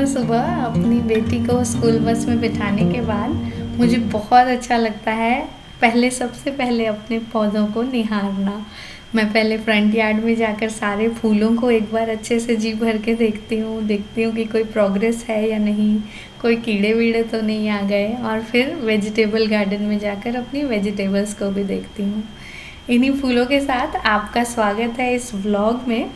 सुबह अपनी बेटी को स्कूल बस में बिठाने के बाद मुझे बहुत अच्छा लगता है सबसे पहले अपने पौधों को निहारना। मैं पहले फ्रंट यार्ड में जाकर सारे फूलों को एक बार अच्छे से जी भर के देखती हूँ कि कोई प्रोग्रेस है या नहीं, कोई कीड़े वीड़े तो नहीं आ गए। और फिर वेजिटेबल गार्डन में जाकर अपनी वेजिटेबल्स को भी देखती हूँ। इन्हीं फूलों के साथ आपका स्वागत है इस व्लॉग में।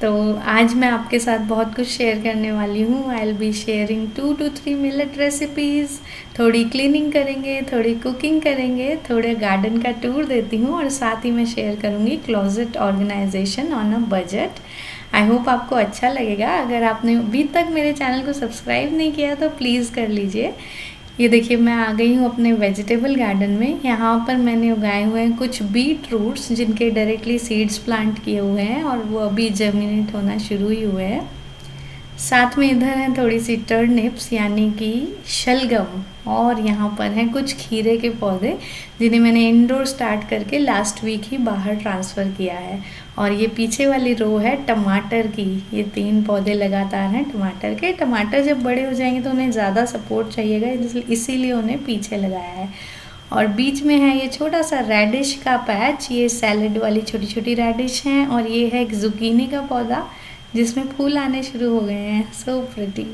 तो आज मैं आपके साथ बहुत कुछ शेयर करने वाली हूँ। I will be sharing 2 to 3 millet recipes. थोड़ी क्लीनिंग करेंगे, थोड़ी कुकिंग करेंगे, थोड़े गार्डन का टूर देती हूँ और साथ ही मैं शेयर करूँगी closet organisation on a budget. I hope आपको अच्छा लगेगा। अगर आपने अभी तक मेरे चैनल को सब्सक्राइब नहीं किया तो प्लीज़ कर लीजिए। ये देखिए, मैं आ गई हूँ अपने वेजिटेबल गार्डन में। यहाँ पर मैंने उगाए हुए हैं कुछ बीट रूट्स जिनके डायरेक्टली सीड्स प्लांट किए हुए हैं और वो अभी जर्मिनेट होना शुरू ही हुए हैं। साथ में इधर हैं थोड़ी सी टर्निप्स यानी कि शलगम, और यहाँ पर हैं कुछ खीरे के पौधे जिन्हें मैंने इंडोर स्टार्ट करके लास्ट वीक ही बाहर ट्रांसफ़र किया है। और ये पीछे वाली रो है टमाटर की। ये 3 पौधे लगातार हैं टमाटर के। टमाटर जब बड़े हो जाएंगे तो उन्हें ज़्यादा सपोर्ट चाहिएगा, इसीलिए उन्हें पीछे लगाया है। और बीच में है ये छोटा सा रेडिश का पैच। ये सैलेड वाली छोटी छोटी रेडिश हैं। और ये है एक जुकीनी का पौधा जिसमें फूल आने शुरू हो गए हैं। So pretty.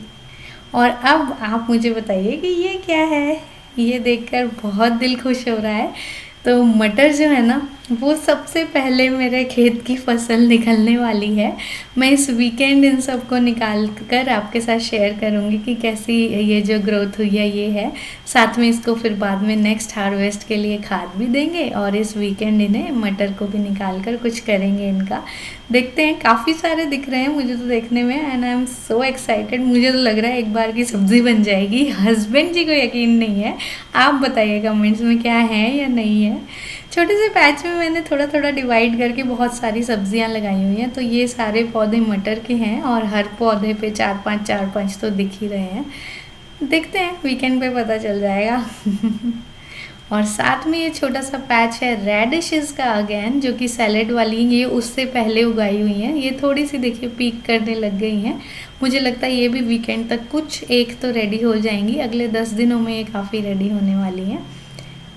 और अब आप मुझे बताइए कि ये क्या है। ये देखकर बहुत दिल खुश हो रहा है। तो मटर जो है ना, वो सबसे पहले मेरे खेत की फसल निकलने वाली है। मैं इस वीकेंड इन सबको निकाल कर आपके साथ शेयर करूँगी कि कैसी ये जो ग्रोथ हुई है ये है। साथ में इसको फिर बाद में नेक्स्ट हार्वेस्ट के लिए खाद भी देंगे और इस वीकेंड इन्हें मटर को भी निकाल कर कुछ करेंगे इनका। देखते हैं, काफ़ी सारे दिख रहे हैं मुझे तो देखने में, and I am so excited. मुझे तो लग रहा है एक बार की सब्ज़ी बन जाएगी। हस्बैंड जी को यकीन नहीं है। आप बताइए कमेंट्स में क्या है या नहीं है। छोटे से पैच में मैंने थोड़ा थोड़ा डिवाइड करके बहुत सारी सब्जियां लगाई हुई हैं। तो ये सारे पौधे मटर के हैं और हर पौधे पे 4-5 तो दिख ही रहे हैं। देखते हैं, वीकेंड पे पता चल जाएगा। और साथ में ये छोटा सा पैच है रेडिशेस का अगेन, जो कि सैलेड वाली ये उससे पहले उगाई हुई हैं। ये थोड़ी सी देखिए पीक करने लग गई हैं। मुझे लगता है ये भी वीकेंड तक कुछ एक तो रेडी हो जाएंगी। अगले 10 दिनों में ये काफ़ी रेडी होने वाली हैं।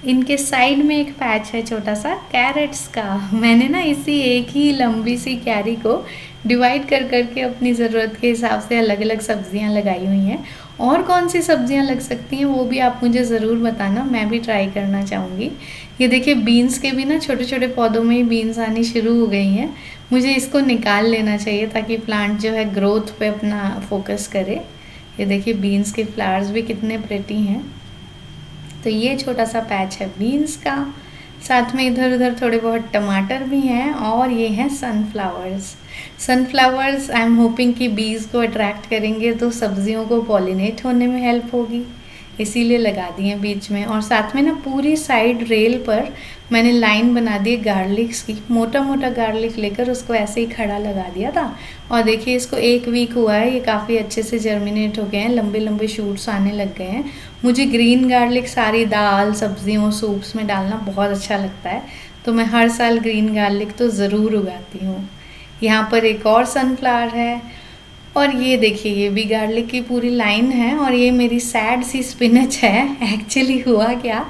इनके साइड में एक पैच है छोटा सा कैरेट्स का। मैंने ना इसी एक ही लंबी सी क्यारी को डिवाइड कर करके अपनी ज़रूरत के हिसाब से अलग अलग सब्जियां लगाई हुई हैं। और कौन सी सब्जियां लग सकती हैं वो भी आप मुझे ज़रूर बताना, मैं भी ट्राई करना चाहूँगी। ये देखिए, बीन्स के भी ना छोटे छोटे पौधों में ही बीन्स आनी शुरू हो गई हैं। मुझे इसको निकाल लेना चाहिए ताकि प्लांट जो है ग्रोथ पे अपना फोकस करे। ये देखिए, बीन्स के फ्लावर्स भी कितने प्रेटी हैं। तो ये छोटा सा पैच है बीन्स का। साथ में इधर उधर थोड़े बहुत टमाटर भी हैं। और ये हैं सनफ्लावर्स आई एम होपिंग कि बीज को अट्रैक्ट करेंगे तो सब्जियों को पॉलिनेट होने में हेल्प होगी, इसीलिए लगा दिए हैं बीच में। और साथ में ना पूरी साइड रेल पर मैंने लाइन बना दी गार्लिक्स की। मोटा मोटा गार्लिक लेकर उसको ऐसे ही खड़ा लगा दिया था। और देखिए, इसको 1 वीक हुआ है, ये काफ़ी अच्छे से जर्मिनेट हो गए हैं, लंबे लंबे शूट्स आने लग गए हैं। मुझे ग्रीन गार्लिक सारी दाल सब्जियों सूप्स में डालना बहुत अच्छा लगता है, तो मैं हर साल ग्रीन गार्लिक तो ज़रूर उगाती हूँ। यहाँ पर एक और सनफ्लावर है। और ये देखिए, ये भी गार्लिक की पूरी लाइन है। और ये मेरी सैड सी स्पिनच है। एक्चुअली हुआ क्या,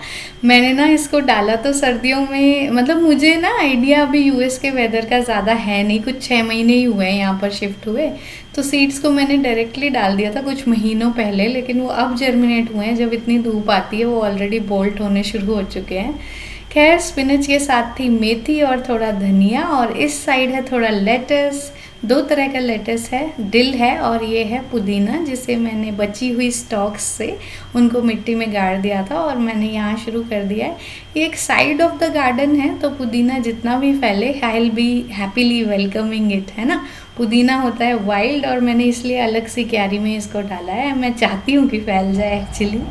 मैंने ना इसको डाला तो सर्दियों में, मतलब मुझे ना आइडिया अभी यूएस के वेदर का ज़्यादा है नहीं, कुछ 6 महीने ही हुए हैं यहाँ पर शिफ्ट हुए। तो सीड्स को मैंने डायरेक्टली डाल दिया था कुछ महीनों पहले, लेकिन वो अब जर्मिनेट हुए हैं। जब इतनी धूप आती है वो ऑलरेडी बोल्ट होने शुरू हो चुके हैं। खैर, स्पिनच के साथ थी मेथी और थोड़ा धनिया। और इस साइड है थोड़ा लेटस, 2 तरह का लेटस है, डिल है और ये है पुदीना, जिसे मैंने बची हुई स्टॉक्स से उनको मिट्टी में गाड़ दिया था और मैंने यहाँ शुरू कर दिया है। ये एक साइड ऑफ द गार्डन है, तो पुदीना जितना भी फैले I will be happily welcoming it, है ना। पुदीना होता है वाइल्ड और मैंने इसलिए अलग सी क्यारी में इसको डाला है। मैं चाहती हूँ कि फैल जाए एक्चुअली।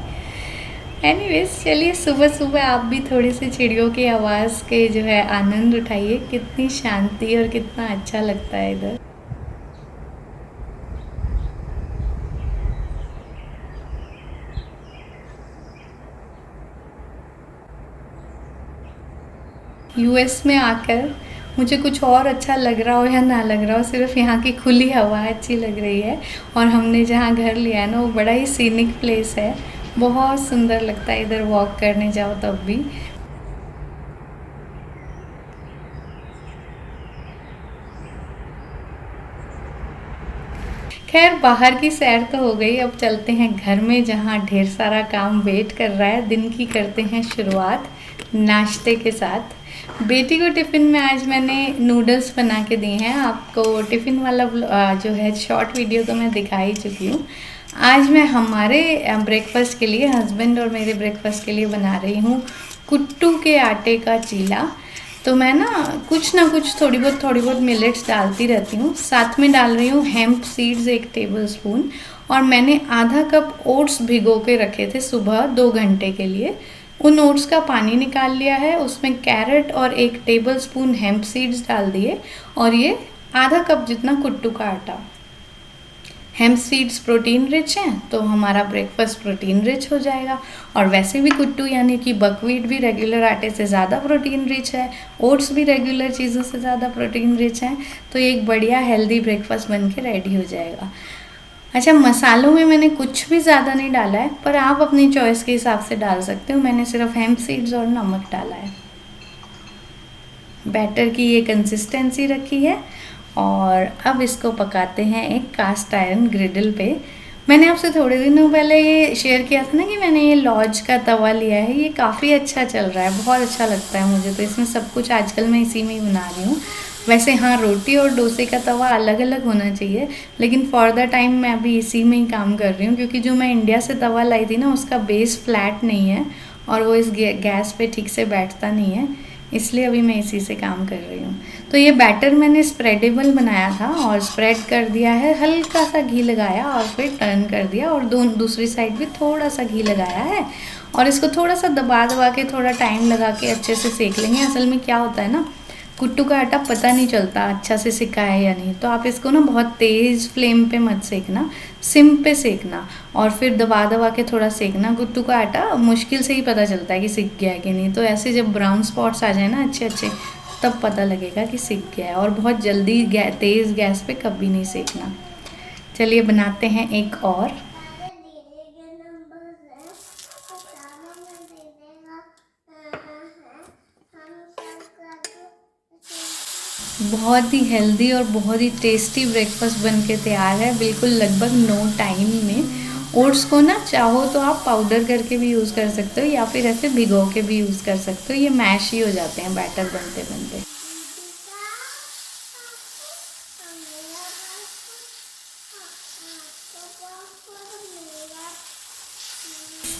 एनीवेज, चलिए सुबह सुबह आप भी थोड़ी सी चिड़ियों की आवाज़ के जो है आनंद उठाइए। कितनी शांति और कितना अच्छा लगता है इधर। यूएस में आकर मुझे कुछ और अच्छा लग रहा हो या ना लग रहा हो, सिर्फ यहाँ की खुली हवा अच्छी लग रही है। और हमने जहाँ घर लिया है ना, वो बड़ा ही सीनिक प्लेस है, बहुत सुंदर लगता है इधर वॉक करने जाओ तब भी। खैर बाहर की सैर तो हो गई, अब चलते हैं घर में जहाँ ढेर सारा काम वेट कर रहा है। दिन की करते हैं शुरुआत नाश्ते के साथ। बेटी को टिफ़िन में आज मैंने नूडल्स बना के दिए हैं। आपको टिफ़िन वाला जो है शॉर्ट वीडियो तो मैं दिखा ही चुकी हूँ। आज मैं हमारे ब्रेकफास्ट के लिए, हस्बैंड और मेरे ब्रेकफास्ट के लिए बना रही हूँ कुट्टू के आटे का चीला। तो मैं ना कुछ थोड़ी बहुत मिलेट्स डालती रहती हूँ। साथ में डाल रही हूँ हेम्प सीड्स 1 टेबलस्पून, और मैंने आधा कप ओट्स भिगो के रखे थे सुबह 2 घंटे के लिए। उन ओट्स का पानी निकाल लिया है, उसमें कैरेट और 1 टेबलस्पून हेम्प सीड्स डाल दिए, और ये आधा कप जितना कुट्टू का आटा। हेम्प सीड्स प्रोटीन रिच हैं, तो हमारा ब्रेकफास्ट प्रोटीन रिच हो जाएगा। और वैसे भी कुट्टू यानी कि बकव्हीट भी रेगुलर आटे से ज़्यादा प्रोटीन रिच है, ओट्स भी रेगुलर चीज़ों से ज़्यादा प्रोटीन रिच हैं। तो ये एक बढ़िया हेल्दी ब्रेकफास्ट बन के रेडी हो जाएगा। अच्छा, मसालों में मैंने कुछ भी ज़्यादा नहीं डाला है, पर आप अपनी चॉइस के हिसाब से डाल सकते हो। मैंने सिर्फ हेम्प सीड्स और नमक डाला है। बैटर की ये कंसिस्टेंसी रखी है, और अब इसको पकाते हैं एक कास्ट आयरन ग्रिडल पे। मैंने आपसे थोड़े दिनों पहले ये शेयर किया था ना कि मैंने ये लॉज का तवा लिया है। ये काफ़ी अच्छा चल रहा है, बहुत अच्छा लगता है मुझे। तो इसमें सब कुछ आजकल मैं इसी में ही बना रही हूँ। वैसे हाँ, रोटी और डोसे का तवा अलग अलग होना चाहिए, लेकिन फॉर द टाइम मैं अभी इसी में ही काम कर रही हूँ, क्योंकि जो मैं इंडिया से तवा लाई थी ना, उसका बेस फ्लैट नहीं है और वो इस गैस पे ठीक से बैठता नहीं है, इसलिए अभी मैं इसी से काम कर रही हूँ। तो ये बैटर मैंने स्प्रेडेबल बनाया था और स्प्रेड कर दिया है, हल्का सा घी लगाया और फिर टर्न कर दिया, और दूसरी साइड भी थोड़ा सा घी लगाया है। और इसको थोड़ा सा दबा दबा के थोड़ा टाइम लगा के अच्छे से सेक लेंगे। असल में क्या होता है ना, कुट्टू का आटा पता नहीं चलता अच्छा से सिका है या नहीं। तो आप इसको ना बहुत तेज़ फ्लेम पे मत सेकना, सिम पे सेकना, और फिर दबा दबा के थोड़ा सेकना। कुट्टू का आटा मुश्किल से ही पता चलता है कि सिक गया है कि नहीं। तो ऐसे जब ब्राउन स्पॉट्स आ जाए ना अच्छे अच्छे, तब पता लगेगा कि सिक गया है। और बहुत जल्दी तेज़ गैस पे कभी नहीं सेकना। चलिए बनाते हैं एक और। बहुत ही हेल्दी और बहुत ही टेस्टी ब्रेकफास्ट बन के तैयार है, बिल्कुल लगभग नो टाइम में। ओट्स को ना चाहो तो आप पाउडर करके भी यूज़ कर सकते हो, या फिर ऐसे भिगो के भी यूज़ कर सकते हो। ये मैश ही हो जाते हैं बैटर बनते बनते।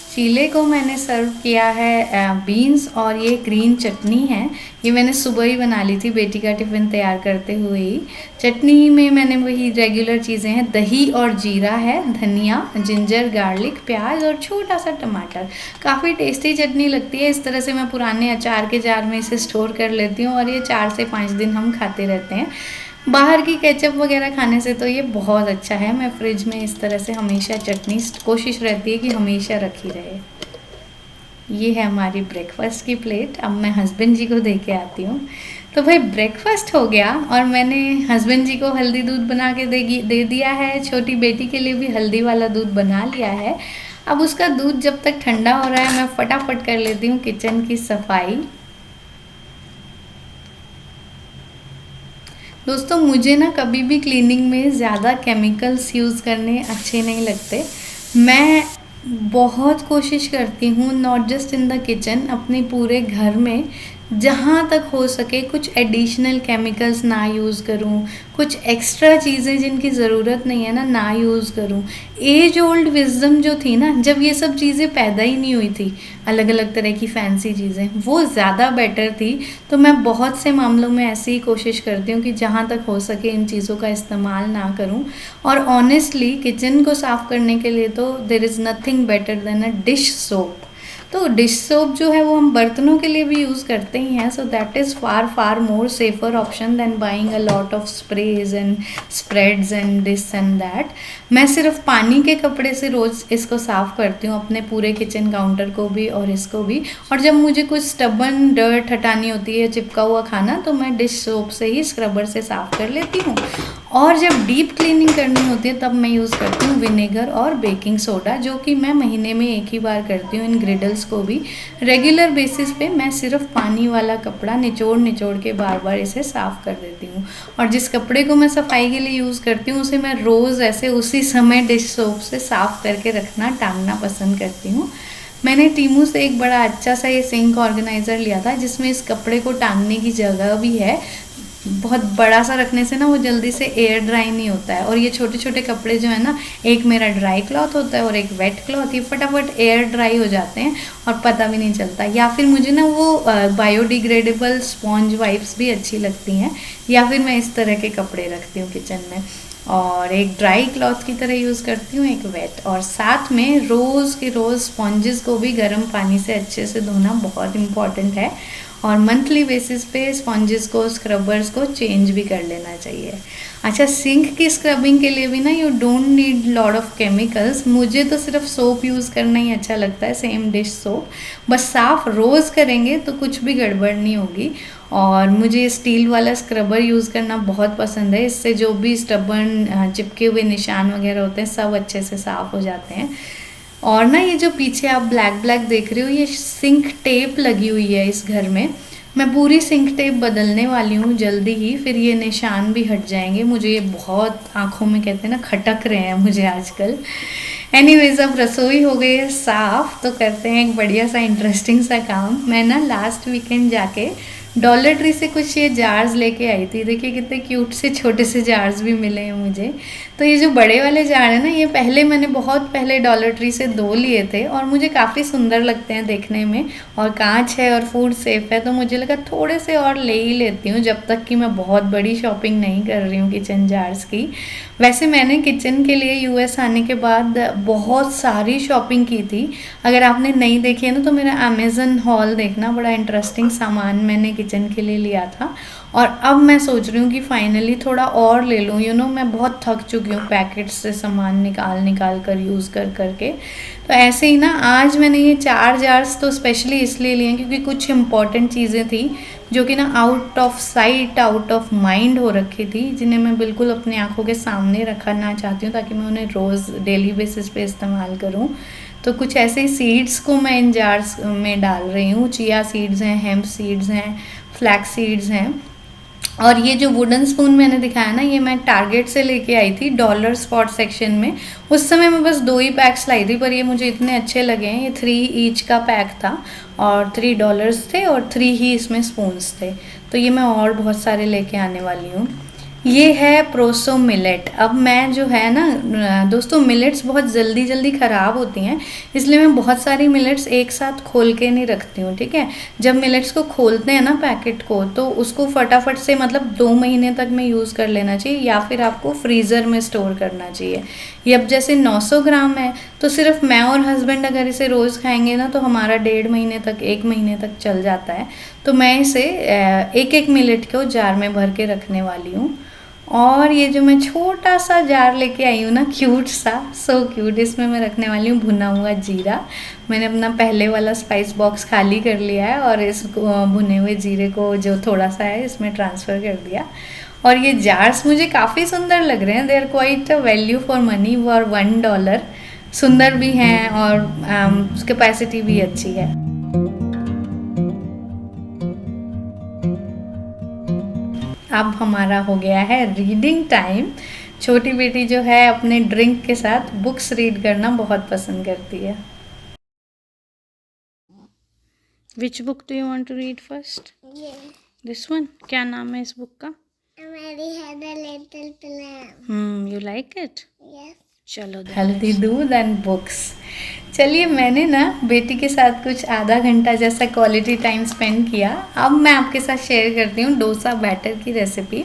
चीले को मैंने सर्व किया है बीन्स, और ये ग्रीन चटनी है। ये मैंने सुबह ही बना ली थी बेटी का टिफ़िन तैयार करते हुए ही। चटनी में मैंने वही रेगुलर चीज़ें हैं, दही और जीरा है, धनिया, जिंजर, गार्लिक, प्याज और छोटा सा टमाटर। काफ़ी टेस्टी चटनी लगती है। इस तरह से मैं पुराने अचार के जार में इसे स्टोर कर लेती हूँ, और ये 4 से 5 दिन हम खाते रहते हैं। बाहर की केचप वगैरह खाने से तो ये बहुत अच्छा है। मैं फ्रिज में इस तरह से हमेशा चटनी कोशिश रहती है कि हमेशा रखी रहे। ये है हमारी ब्रेकफास्ट की प्लेट। अब मैं हस्बैंड जी को दे के आती हूँ। तो भाई ब्रेकफास्ट हो गया, और मैंने हस्बैंड जी को हल्दी दूध बना के दे दिया है। छोटी बेटी के लिए भी हल्दी वाला दूध बना लिया है। अब उसका दूध जब तक ठंडा हो रहा है, मैं फटाफट कर लेती हूँ किचन की सफाई। दोस्तों, मुझे ना कभी भी क्लीनिंग में ज़्यादा केमिकल्स यूज़ करने अच्छे नहीं लगते। मैं बहुत कोशिश करती हूँ, not just in the kitchen, अपने पूरे घर में जहाँ तक हो सके कुछ एडिशनल केमिकल्स ना यूज़ करूँ, कुछ एक्स्ट्रा चीज़ें जिनकी ज़रूरत नहीं है ना यूज़ करूँ। एज ओल्ड विजडम जो थी ना, जब ये सब चीज़ें पैदा ही नहीं हुई थी, अलग अलग तरह की फैंसी चीज़ें, वो ज़्यादा बेटर थी। तो मैं बहुत से मामलों में ऐसी ही कोशिश करती हूँ कि जहाँ तक हो सके इन चीज़ों का इस्तेमाल ना करूँ। और ऑनेस्टली किचन को साफ़ करने के लिए तो there is nothing better than a dish soap. तो डिश सोप जो है वो हम बर्तनों के लिए भी यूज़ करते ही हैं, so that is far far more safer option then buying a lot of sprays and spreads and this and that. मैं सिर्फ पानी के कपड़े से रोज़ इसको साफ़ करती हूँ, अपने पूरे किचन काउंटर को भी और इसको भी। और जब मुझे कुछ स्टबन डर्ट हटानी होती है, चिपका हुआ खाना, तो मैं डिश सोप से ही स्क्रबर से साफ़ कर लेती हूँ। और जब डीप क्लीनिंग करनी होती है तब मैं यूज़ करती हूँ विनेगर और बेकिंग सोडा, जो कि मैं महीने में एक ही बार करती हूँ इन ग्रिडल्स को भी। रेगुलर बेसिस पे मैं सिर्फ पानी वाला कपड़ा निचोड़ निचोड़ के बार बार इसे साफ़ कर देती हूँ। और जिस कपड़े को मैं सफाई के लिए यूज़ करती हूँ उसे मैं रोज़ ऐसे उसी समय डिश सोप से साफ़ करके रखना, टांगना पसंद करती हूँ। मैंने टीमू से एक बड़ा अच्छा सा ये सिंक ऑर्गेनाइज़र लिया था जिसमें इस कपड़े को टांगने की जगह भी है। बहुत बड़ा सा रखने से ना वो जल्दी से एयर ड्राई नहीं होता है। और ये छोटे छोटे कपड़े जो है ना, एक मेरा ड्राई क्लॉथ होता है और एक वेट क्लॉथ, ये फटाफट एयर ड्राई हो जाते हैं और पता भी नहीं चलता। या फिर मुझे ना वो बायोडिग्रेडेबल स्पॉन्ज वाइप्स भी अच्छी लगती हैं, या फिर मैं इस तरह के कपड़े रखती हूँ किचन में। और एक ड्राई क्लॉथ की तरह यूज़ करती हूँ, एक वेट। और साथ में रोज़ के रोज़ स्पॉन्जेस को भी गर्म पानी से अच्छे से धोना बहुत इम्पॉर्टेंट है। और मंथली बेसिस पे स्पॉन्जेस को, स्क्रबर्स को चेंज भी कर लेना चाहिए। अच्छा, सिंक की स्क्रबिंग के लिए भी ना you don't need lot of chemicals. मुझे तो सिर्फ सोप यूज़ करना ही अच्छा लगता है, सेम डिश सोप। बस साफ़ रोज़ करेंगे तो कुछ भी गड़बड़ नहीं होगी। और मुझे स्टील वाला स्क्रबर यूज़ करना बहुत पसंद है, इससे जो भी स्टबन चिपके हुए निशान वगैरह होते हैं सब अच्छे से साफ़ हो जाते हैं। और ना ये जो पीछे आप ब्लैक ब्लैक देख रहे हो, ये सिंक टेप लगी हुई है इस घर में। मैं पूरी सिंक टेप बदलने वाली हूँ जल्दी ही, फिर ये निशान भी हट जाएंगे। मुझे ये बहुत आँखों में कहते हैं ना खटक रहे हैं मुझे आजकल। एनीवेज, अब रसोई हो गई है साफ़, तो करते हैं एक बढ़िया सा इंटरेस्टिंग सा काम। मैं ना लास्ट वीकेंड जाके डॉलर ट्री से कुछ ये जार्स लेके आई थी। देखिए कितने क्यूट से छोटे से जार्स भी मिले हैं मुझे। तो ये जो बड़े वाले जार है ना, ये पहले मैंने बहुत पहले डॉलर ट्री से 2 लिए थे और मुझे काफ़ी सुंदर लगते हैं देखने में, और कांच है और फूड सेफ है, तो मुझे लगा थोड़े से और ले ही लेती हूँ जब तक कि मैं बहुत बड़ी शॉपिंग नहीं कर रही हूँ किचन जार्स की। वैसे मैंने किचन के लिए यूएस आने के बाद बहुत सारी शॉपिंग की थी। अगर आपने नहीं देखी है ना तो मेरा अमेज़न हॉल देखना, बड़ा इंटरेस्टिंग सामान मैंने किचन के लिए लिया था। और अब मैं सोच रही हूँ कि फाइनली थोड़ा और ले लूँ। मैं बहुत थक चुकी हूँ पैकेट से सामान निकाल निकाल कर यूज़ कर करके। तो ऐसे ही ना आज मैंने ये 4 जार्स तो स्पेशली इसलिए लिए क्योंकि कुछ इम्पॉर्टेंट चीज़ें थी जो कि ना out of sight out of mind हो रखी थी, जिन्हें मैं बिल्कुल अपनी आंखों के सामने रखना चाहती हूँ ताकि मैं उन्हें रोज़ डेली बेसिस पे इस्तेमाल करूँ। तो कुछ ऐसे ही सीड्स को मैं इन जार्स में डाल रही हूँ। चिया सीड्स हैं, हेम्प सीड्स हैं, फ्लैक्स सीड्स हैं। और ये जो वुडन स्पून मैंने दिखाया ना, ये मैं टारगेट से लेके आई थी डॉलर स्पॉट सेक्शन में। उस समय मैं बस 2 ही पैक्स लाई थी, पर ये मुझे इतने अच्छे लगे हैं। ये 3 ईच का पैक था और $3 थे और 3 ही इसमें स्पून्स थे। तो ये मैं और बहुत सारे लेके आने वाली हूँ। ये है प्रोसो मिलेट। अब मैं जो है ना दोस्तों, मिलेट्स बहुत जल्दी जल्दी ख़राब होती हैं, इसलिए मैं बहुत सारी मिलेट्स एक साथ खोल के नहीं रखती हूँ, ठीक है। जब मिलेट्स को खोलते हैं ना पैकेट को, तो उसको फटाफट से मतलब 2 महीने तक में यूज़ कर लेना चाहिए, या फिर आपको फ्रीज़र में स्टोर करना चाहिए। ये अब जैसे 900 ग्राम है, तो सिर्फ मैं और हस्बैंड अगर इसे रोज़ खाएंगे ना तो हमारा 1.5 महीने तक, 1 महीने तक चल जाता है। तो मैं इसे एक एक मिलेट को जार में भर के रखने वाली हूँ। और ये जो मैं छोटा सा जार लेके आई हूँ ना, क्यूट सा, सो क्यूट, इसमें मैं रखने वाली हूँ भुना हुआ जीरा। मैंने अपना पहले वाला स्पाइस बॉक्स खाली कर लिया है और इस भुने हुए जीरे को जो थोड़ा सा है इसमें ट्रांसफ़र कर दिया। और ये जार्स मुझे काफ़ी सुंदर लग रहे हैं, they are quite a value for money for $1। सुंदर भी हैं और कैपेसिटी भी अच्छी है। अब हमारा हो गया है रीडिंग टाइम। छोटी बेटी जो है अपने ड्रिंक के साथ बुक्स रीड करना बहुत पसंद करती है। Which book do you want to read first? This one. क्या नाम है इस बुक का? Mary had a little plan. You like it? Yes. चलो, हेल्दी दूध एंड बुक्स। चलिए, मैंने ना बेटी के साथ कुछ आधा घंटा जैसा क्वालिटी टाइम स्पेंड किया। अब मैं आपके साथ शेयर करती हूँ डोसा बैटर की रेसिपी।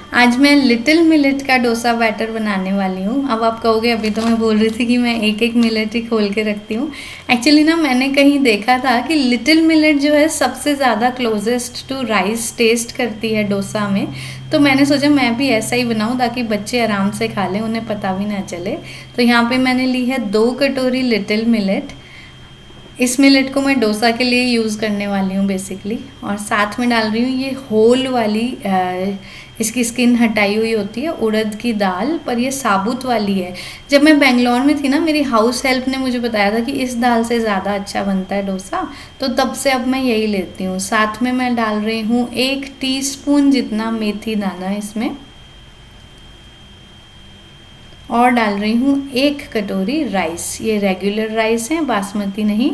आज मैं लिटिल मिलेट का डोसा बैटर बनाने वाली हूँ। अब आप कहोगे अभी तो मैं बोल रही थी कि मैं एक एक मिलेट ही खोल के रखती हूँ। एक्चुअली ना मैंने कहीं देखा था कि लिटिल मिलेट जो है सबसे ज़्यादा क्लोजेस्ट टू राइस टेस्ट करती है डोसा में। तो मैंने सोचा मैं भी ऐसा ही बनाऊँ ताकि बच्चे आराम से खा लें, उन्हें पता भी ना चले। तो यहाँ पे मैंने ली है 2 कटोरी लिटिल मिलेट। इस मिलेट को मैं डोसा के लिए यूज़ करने वाली हूँ बेसिकली। और साथ में डाल रही हूँ ये होल वाली इसकी स्किन हटाई हुई होती है उड़द की दाल, पर ये साबुत वाली है। जब मैं बेंगलोर में थी ना, मेरी हाउस हेल्प ने मुझे बताया था कि इस दाल से ज़्यादा अच्छा बनता है डोसा, तो तब से अब मैं यही लेती हूँ। साथ में मैं डाल रही हूँ 1 टीस्पून जितना मेथी दाना इसमें, और डाल रही हूँ 1 कटोरी राइस। ये रेगुलर राइस है, बासमती नहीं,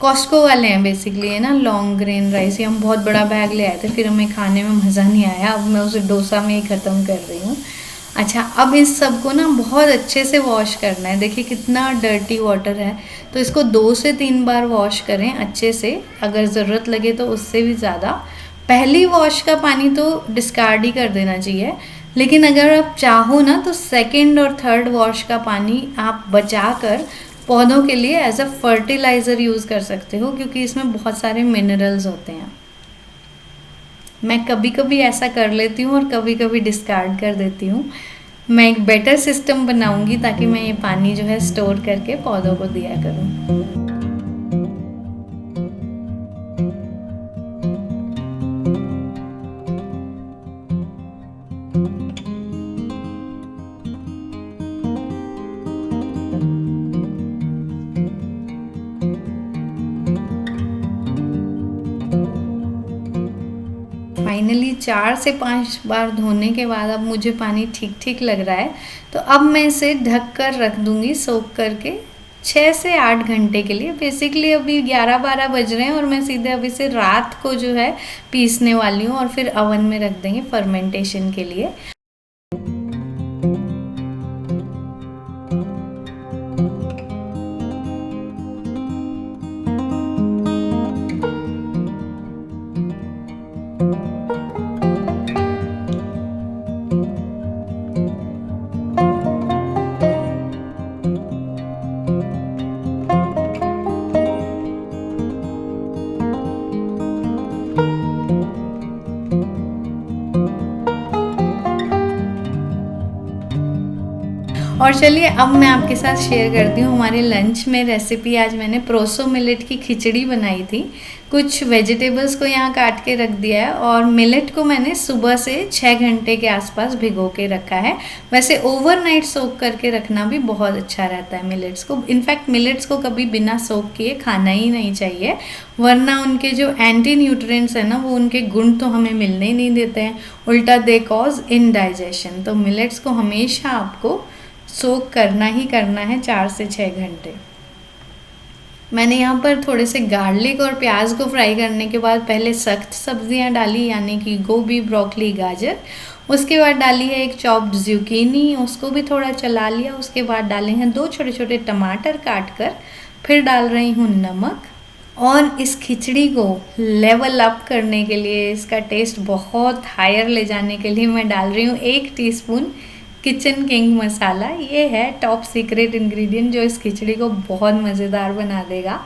कॉस्को वाले हैं बेसिकली, है ना, लॉन्ग ग्रेन राइस। ये हम बहुत बड़ा बैग ले आए थे, फिर हमें खाने में मज़ा नहीं आया, अब मैं उसे डोसा में ही ख़त्म कर रही हूँ। अच्छा, अब इस सब को ना बहुत अच्छे से वॉश करना है। देखिए कितना डर्टी वाटर है, तो इसको 2 से 3 बार वॉश करें अच्छे से, अगर ज़रूरत लगे तो उससे भी ज़्यादा। पहली वॉश का पानी तो डिस्कार्ड ही कर देना चाहिए, लेकिन अगर आप चाहो ना तो सेकंड और थर्ड वॉश का पानी आप बचा कर पौधों के लिए एज अ फर्टिलाइज़र यूज़ कर सकते हो, क्योंकि इसमें बहुत सारे मिनरल्स होते हैं। मैं कभी कभी ऐसा कर लेती हूँ और कभी कभी डिस्कार्ड कर देती हूँ। मैं एक बेटर सिस्टम बनाऊंगी ताकि मैं ये पानी जो है स्टोर करके पौधों को दिया करूँ। फाइनली 4 से 5 बार धोने के बाद अब मुझे पानी ठीक ठीक लग रहा है, तो अब मैं इसे ढक कर रख दूंगी सोक करके 6 से 8 घंटे के लिए। बेसिकली अभी 11-12 बज रहे हैं और मैं सीधे अभी से रात को जो है पीसने वाली हूँ और फिर अवन में रख देंगे फर्मेंटेशन के लिए। और चलिए अब मैं आपके साथ शेयर करती हूँ हमारे लंच में रेसिपी। आज मैंने प्रोसो मिलेट की खिचड़ी बनाई थी। कुछ वेजिटेबल्स को यहाँ काट के रख दिया है और मिलेट को मैंने सुबह से 6 घंटे के आसपास भिगो के रखा है। वैसे ओवरनाइट सोक करके रखना भी बहुत अच्छा रहता है मिलेट्स को। इनफैक्ट मिलेट्स को कभी बिना सोक किए खाना ही नहीं चाहिए, वरना उनके जो एंटी न्यूट्रिएंट्स है ना, वो उनके गुण तो हमें मिलने ही नहीं देते हैं, उल्टा दे कॉज इनडाइजेशन। तो मिलेट्स को हमेशा आपको सोक करना ही करना है 4 से 6 घंटे। मैंने यहाँ पर थोड़े से गार्लिक और प्याज को फ्राई करने के बाद पहले सख्त सब्जियाँ डाली, यानी कि गोभी, ब्रोकली, गाजर। उसके बाद डाली है एक चॉप्ड ज़ुकीनी, उसको भी थोड़ा चला लिया। उसके बाद डाले हैं 2 छोटे छोटे टमाटर काट कर। फिर डाल रही हूँ नमक। और इस खिचड़ी को लेवल अप करने के लिए, इसका टेस्ट बहुत हायर ले जाने के लिए मैं डाल रही हूँ 1 टीस्पून किचन किंग मसाला। ये है टॉप सीक्रेट इंग्रेडिएंट जो इस खिचड़ी को बहुत मज़ेदार बना देगा।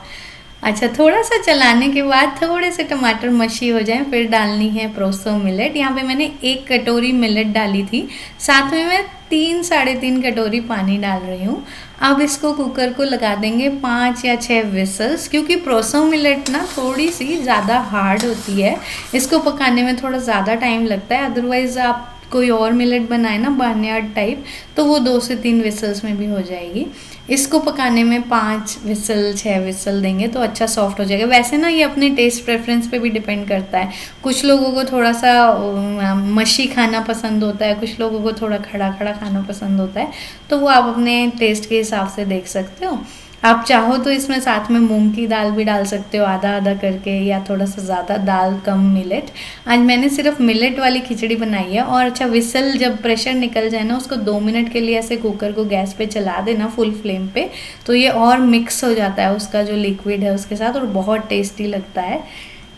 अच्छा, थोड़ा सा चलाने के बाद थोड़े से टमाटर मशी हो जाएं, फिर डालनी है प्रोसो मिलेट। यहाँ पे मैंने 1 कटोरी मिलेट डाली थी, साथ में मैं 3-3.5 कटोरी पानी डाल रही हूँ। अब इसको कुकर को लगा देंगे 5 या 6 विसल्स, क्योंकि प्रोसो मिलेट ना थोड़ी सी ज़्यादा हार्ड होती है, इसको पकाने में थोड़ा ज़्यादा टाइम लगता है। अदरवाइज़ आप कोई और मिलेट बनाए ना बार्नयार्ड टाइप, तो वो 2 से 3 विसल्स में भी हो जाएगी। इसको पकाने में 5 विसल 6 विसल देंगे तो अच्छा सॉफ्ट हो जाएगा। वैसे ना ये अपने टेस्ट प्रेफरेंस पे भी डिपेंड करता है। कुछ लोगों को थोड़ा सा मशी खाना पसंद होता है, कुछ लोगों को थोड़ा खड़ा खड़ा खाना पसंद होता है, तो वो आप अपने टेस्ट के हिसाब से देख सकते हो। आप चाहो तो इसमें साथ में मूंग की दाल भी डाल सकते हो, आधा आधा करके, या थोड़ा सा ज़्यादा दाल कम मिलेट। आज मैंने सिर्फ मिलेट वाली खिचड़ी बनाई है। और अच्छा, विसल जब प्रेशर निकल जाए ना, उसको 2 मिनट के लिए ऐसे कुकर को गैस पे चला देना फुल फ्लेम पे, तो ये और मिक्स हो जाता है उसका जो लिक्विड है उसके साथ, और बहुत टेस्टी लगता है।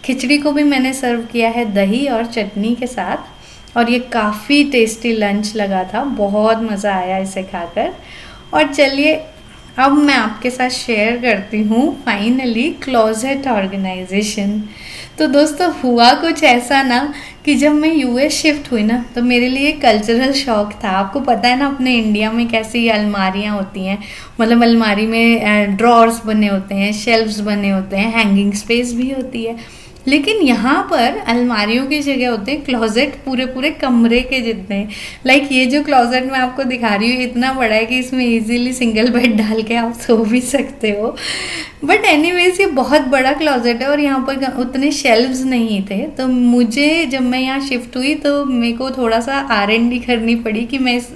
खिचड़ी को भी मैंने सर्व किया है दही और चटनी के साथ। और ये काफ़ी टेस्टी लंच लगा था, बहुत मज़ा आया इसे खाकर। और चलिए अब मैं आपके साथ शेयर करती हूँ फाइनली क्लोजेट ऑर्गेनाइजेशन। तो दोस्तों हुआ कुछ ऐसा ना कि जब मैं यूएस शिफ्ट हुई ना तो मेरे लिए कल्चरल शॉक था। आपको पता है ना अपने इंडिया में कैसी अलमारियाँ होती हैं, मतलब अलमारी में ड्रॉर्स बने होते हैं, शेल्फ्स बने होते हैं, हैंगिंग स्पेस भी होती है। लेकिन यहाँ पर अलमारियों की जगह होते हैं क्लोजेट, पूरे पूरे कमरे के जितने। लाइक ये जो क्लोजेट मैं आपको दिखा रही हूँ इतना बड़ा है कि इसमें इजीली सिंगल बेड डाल के आप सो भी सकते हो। बट एनीवेज ये बहुत बड़ा क्लोजेट है और यहाँ पर उतने शेल्व्स नहीं थे। तो मुझे जब मैं यहाँ शिफ्ट हुई तो मेरे को थोड़ा सा R&D करनी पड़ी कि मैं इस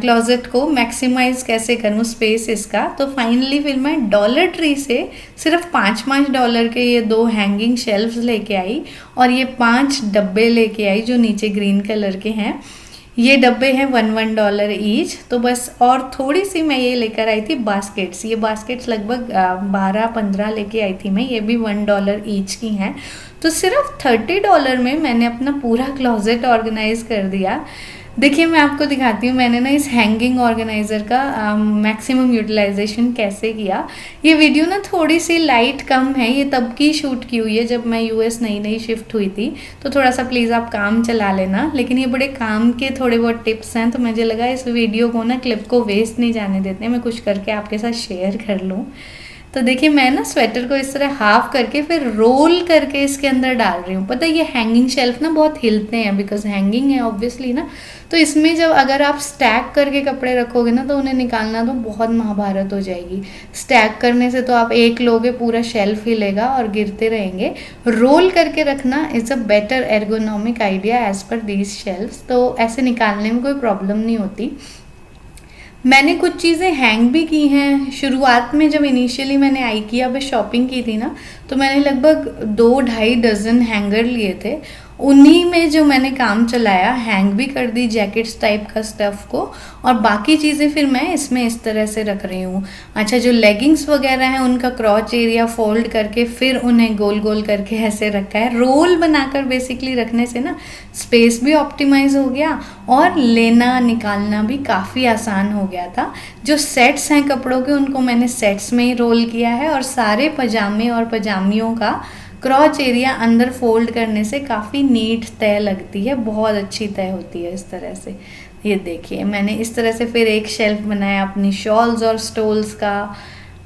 क्लोजेट को मैक्सिमाइज कैसे करूँ स्पेस इसका। तो फाइनली फिर मैं डॉलर ट्री से सिर्फ $5 के ये 2 हैंगिंग शेल्फ्स लेके आई और ये 5 डब्बे लेके आई जो नीचे ग्रीन कलर के हैं। ये डब्बे हैं $1 ईच। तो बस और थोड़ी सी मैं ये लेकर आई थी बास्केट्स। ये बास्केट्स लगभग 12-15 लेके आई थी मैं, ये भी $1 ईच की हैं। तो सिर्फ $30 में मैंने अपना पूरा क्लोजेट ऑर्गेनाइज कर दिया। देखिए मैं आपको दिखाती हूँ मैंने ना इस हैंगिंग ऑर्गेनाइज़र का मैक्सिमम यूटिलाइजेशन कैसे किया। ये वीडियो ना थोड़ी सी लाइट कम है, ये तब की शूट की हुई है जब मैं यूएस नई शिफ्ट हुई थी। तो थोड़ा सा प्लीज़ आप काम चला लेना, लेकिन ये बड़े काम के थोड़े बहुत टिप्स हैं। तो मुझे लगा इस वीडियो को ना क्लिप को वेस्ट नहीं जाने देते, मैं कुछ करके आपके साथ शेयर कर लूँ। तो देखिए मैं ना स्वेटर को इस तरह हाफ करके फिर रोल करके इसके अंदर डाल रही हूँ। पता है ये हैंगिंग शेल्फ ना बहुत हिलते हैं बिकॉज हैंगिंग है ऑब्वियसली ना। तो इसमें जब अगर आप स्टैक करके कपड़े रखोगे ना तो उन्हें निकालना तो बहुत महाभारत हो जाएगी। स्टैक करने से तो आप एक लोगे पूरा शेल्फ हिलेगा और गिरते रहेंगे। रोल करके रखना is a better ergonomic idea as per these shelfs. तो ऐसे निकालने में कोई प्रॉब्लम नहीं होती। मैंने कुछ चीज़ें हैंग भी की हैं। शुरुआत में जब इनिशियली मैंने IKEA पे शॉपिंग की थी ना तो मैंने लगभग 2-2.5 डज़न हैंगर लिए थे। उन्हीं में जो मैंने काम चलाया, हैंग भी कर दी जैकेट्स टाइप का स्टफ़ को, और बाकी चीज़ें फिर मैं इसमें इस तरह से रख रही हूँ। अच्छा जो लेगिंग्स वगैरह हैं उनका क्रॉच एरिया फोल्ड करके फिर उन्हें गोल गोल करके ऐसे रखा है। रोल बनाकर बेसिकली रखने से ना स्पेस भी ऑप्टिमाइज हो गया और लेना निकालना भी काफ़ी आसान हो गया था। जो सेट्स हैं कपड़ों के उनको मैंने सेट्स में ही रोल किया है और सारे पजामे और पजामियों का क्रॉच एरिया अंदर फोल्ड करने से काफ़ी नीट तय लगती है, बहुत अच्छी तय होती है इस तरह से। ये देखिए मैंने इस तरह से फिर एक शेल्फ बनाया अपनी शॉल्स और स्टोल्स का।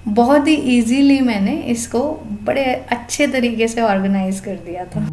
बहुत ही इजीली मैंने इसको बड़े अच्छे तरीके से ऑर्गेनाइज कर दिया था।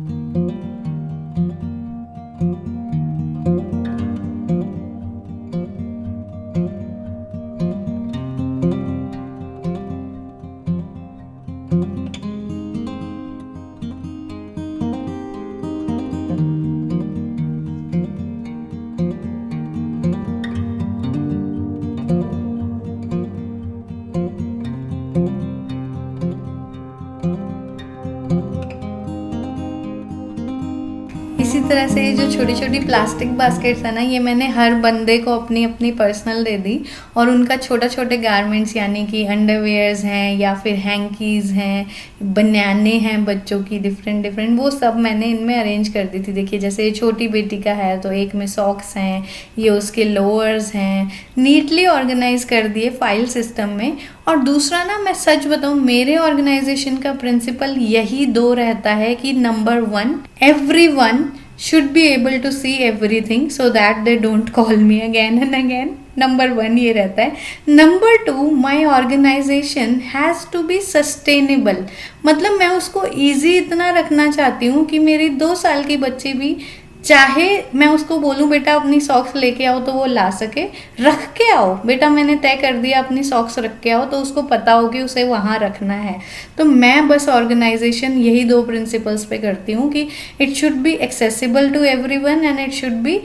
इसी तरह से जो छोटी छोटी प्लास्टिक बास्केट्स है ना, ये मैंने हर बंदे को अपनी अपनी पर्सनल दे दी और उनका छोटा छोटे गारमेंट्स यानी कि अंडरवेयर्स हैं या फिर हैंकीज़ हैं, बनियाने हैं बच्चों की डिफरेंट वो सब मैंने इनमें अरेंज कर दी थी। देखिए जैसे ये छोटी बेटी का है तो एक में सॉक्स हैं, ये उसके लोअर्स हैं, नीटली ऑर्गेनाइज कर दिए फाइल सिस्टम में। और दूसरा ना मैं सच बताऊँ मेरे ऑर्गेनाइजेशन का प्रिंसिपल यही 2 रहता है कि number 1 everyone should be able to see everything so that they don't call me again and again। Number 1 ये रहता है। Number 2 my organisation has to be sustainable. मतलब मैं उसको ईजी इतना रखना चाहती हूँ कि मेरी 2 साल की बच्ची भी चाहे मैं उसको बोलूँ बेटा अपनी सॉक्स लेके आओ तो वो ला सके, रख के आओ बेटा मैंने तय कर दिया अपनी सॉक्स रख के आओ, तो उसको पता हो कि उसे वहाँ रखना है। तो मैं बस ऑर्गेनाइजेशन यही 2 प्रिंसिपल्स पे करती हूँ कि it should be accessible to everyone and it should be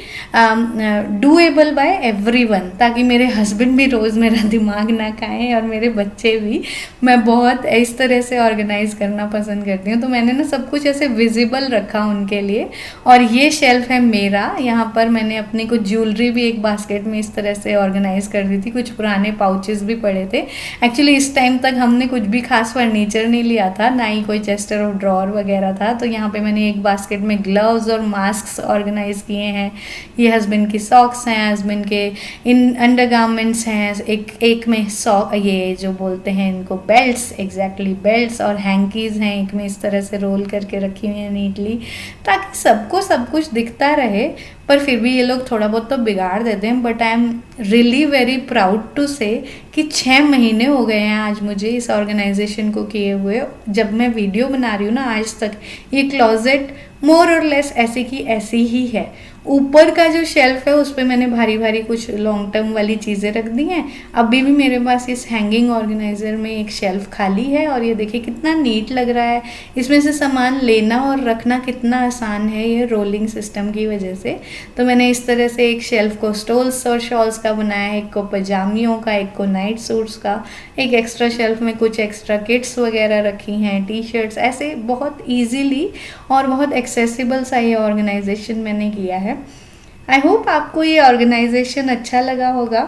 doable by everyone, ताकि मेरे हस्बैंड भी रोज़ मेरा दिमाग ना खाएं और मेरे बच्चे भी। मैं बहुत इस तरह से ऑर्गेनाइज करना पसंद करती हूँ। तो मैंने ना सब कुछ ऐसे विजिबल रखा उनके लिए। और ये शेल्फ है मेरा। यहाँ पर मैंने अपनी कुछ ज्वेलरी भी एक बास्केट में इस तरह से ऑर्गेनाइज कर दी थी, कुछ पुराने पाउचेस भी पड़े थे। एक्चुअली इस टाइम तक हमने कुछ भी खास फर्नीचर नहीं लिया था, ना ही कोई चेस्टर और ड्रॉर वगैरह था। तो यहाँ पे मैंने एक बास्केट में ग्लव्स और मास्क ऑर्गेनाइज किए हैं। ये हस्बैंड की सॉक्स हैं, हस्बैंड के इन अंडरगारमेंट्स हैं, एक में ये जो बोलते हैं इनको बेल्ट्स, एग्जैक्टली बेल्ट्स, और हैंकीज हैं एक में, इस तरह से रोल करके रखी हुई है नीटली, ताकि सबको सब कुछ दिखता रहे। पर फिर भी ये लोग थोड़ा बहुत तो बिगाड़ देते हैं। But I am really very proud to say कि 6 महीने हो गए हैं आज मुझे इस ऑर्गेनाइजेशन को किए हुए। जब मैं वीडियो बना रही हूँ ना, आज तक ये क्लोजेट मोर और लेस ऐसी की ऐसी ही है। ऊपर का जो शेल्फ है उस पर मैंने भारी भारी कुछ लॉन्ग टर्म वाली चीज़ें रख दी हैं। अभी भी मेरे पास इस हैंगिंग ऑर्गेनाइज़र में एक शेल्फ खाली है, और ये देखिए कितना नीट लग रहा है। इसमें से सामान लेना और रखना कितना आसान है ये रोलिंग सिस्टम की वजह से। तो मैंने इस तरह से एक शेल्फ को स्टोल्स और शॉल्स का बनाया है, एक को पजामियों का, एक को नाइट सूट्स का, एक एक्स्ट्रा शेल्फ में कुछ एक्स्ट्रा किट्स वगैरह रखी हैं, टी शर्ट्स, ऐसे बहुत ईजीली और बहुत एक्सेसिबल सा ये ऑर्गेनाइजेशन मैंने किया है। आई होप आपको ये ऑर्गेनाइजेशन अच्छा लगा होगा,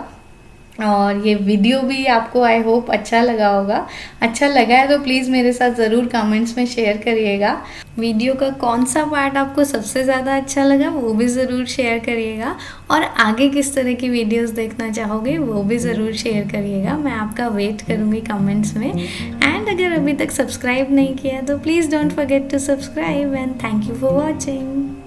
और ये वीडियो भी आपको आई होप अच्छा लगा होगा। अच्छा लगा है तो प्लीज़ मेरे साथ ज़रूर कमेंट्स में शेयर करिएगा। वीडियो का कौन सा पार्ट आपको सबसे ज़्यादा अच्छा लगा वो भी ज़रूर शेयर करिएगा, और आगे किस तरह की वीडियोस देखना चाहोगे वो भी ज़रूर शेयर करिएगा। मैं आपका वेट करूँगी कमेंट्स में। एंड अगर अभी तक सब्सक्राइब नहीं किया तो please don't forget to subscribe, and thank you for watching.